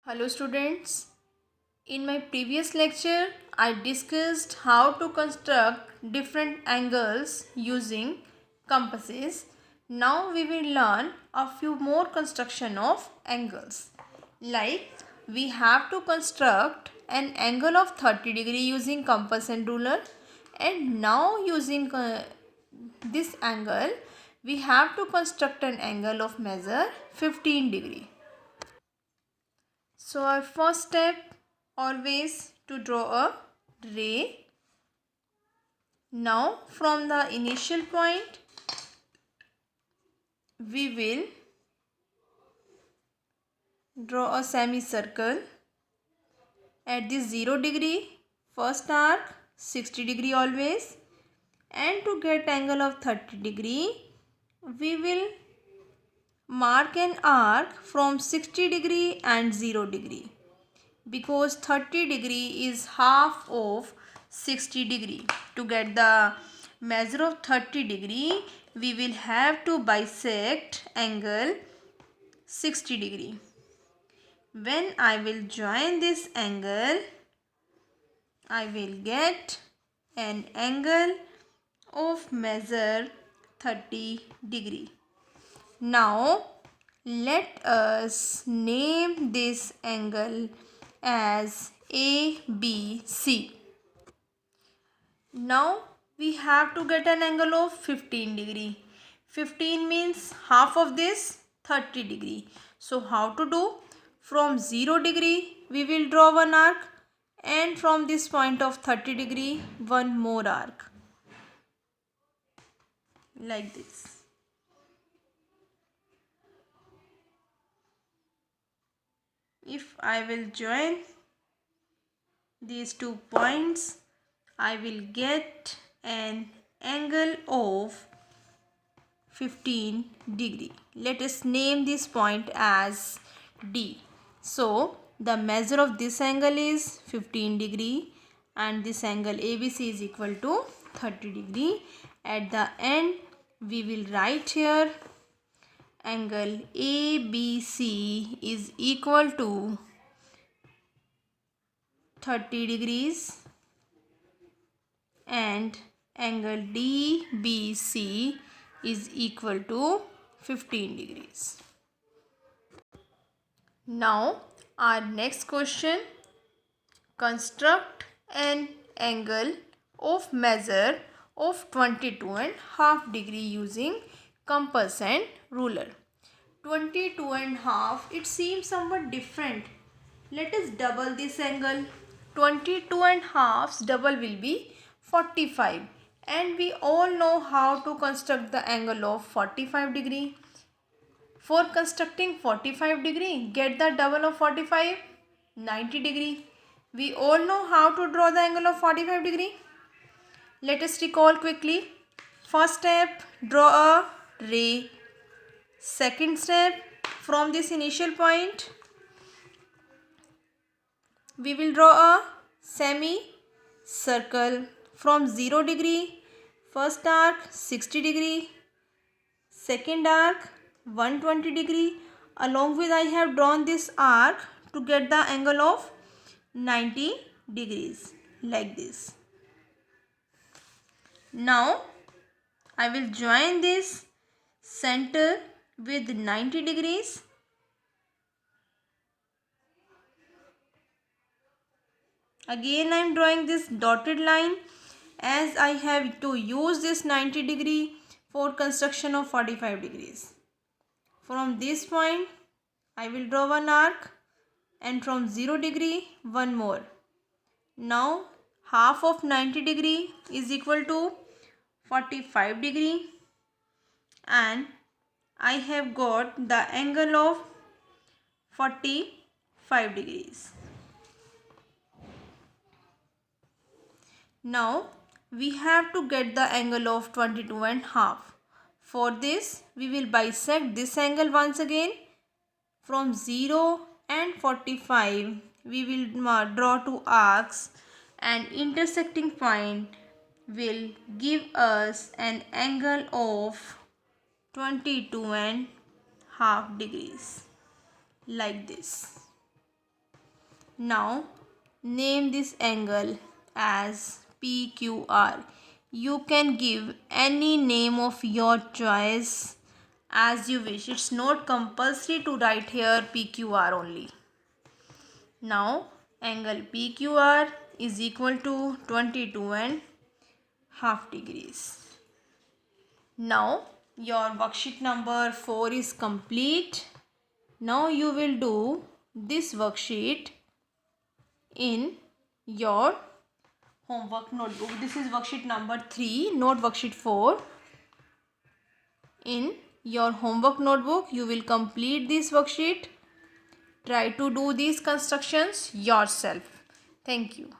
Hello students. In my previous lecture, I discussed how to construct different angles using compasses. Now we will learn a few more construction of angles. Like we have to construct an angle of 30 degree using compass and ruler, and now using this angle we have to construct an angle of measure 15 degree. So our first step always to draw a ray. Now from the initial point we will draw a semicircle at the 0 degree first arc, 60 degree always, and to get angle of 30 degree we will mark an arc from 60 degree and 0 degree, because 30 degree is half of 60 degree. To get the measure of 30 degree we will have to bisect angle 60 degree. When I will join this angle, I will get an angle of measure 30 degree. Now let us name this angle as ABC. Now we have to get an angle of 15 degree. 15 means half of this 30 degree. So how to do? From 0 degree we will draw one arc, and from this point of 30 degree one more arc, like this. If I will join these 2 points, I will get an angle of 15 degree. Let us name this point as D. So the measure of this angle is 15 degree and this angle ABC is equal to 30 degree. At the end we will write here angle ABC is equal to 30 degrees and angle DBC is equal to 15 degrees. Now our next question, construct an angle of measure of 22.5 degree using compass and ruler. 22.5, it seems somewhat different. Let us double this angle. 22.5's double will be 45, and we all know how to construct the angle of 45 degree. For constructing 45 degree, get the double of 45, 90 degree. We all know how to draw the angle of 45 degree. Let us recall quickly. First step, draw a ray. Second step, from this initial point we will draw a semi-circle from 0 degree, first arc 60 degree, second arc 120 degree. Along with I have drawn this arc to get the angle of 90 degrees, like this. Now I will join this center with 90 degrees. Again I am drawing this dotted line, as I have to use this 90 degree for construction of 45 degrees. From this point I will draw one arc, and from 0 degree one more. Now half of 90 degree is equal to 45 degree, and I have got the angle of 45 degrees. Now we have to get the angle of 22.5. For this we will bisect this angle once again. From 0 and 45 we will draw 2 arcs, and intersecting point will give us an angle of 22.5 degrees, like this. Now name this angle as PQR. You can give any name of your choice as you wish. It's not compulsory to write here PQR only. Now angle PQR is equal to 22.5 degrees. Now your worksheet number 4 is complete. Now you will do this worksheet in your homework notebook. This is worksheet number 3, not worksheet 4. In your homework notebook, you will complete this worksheet. Try to do these constructions yourself. Thank you.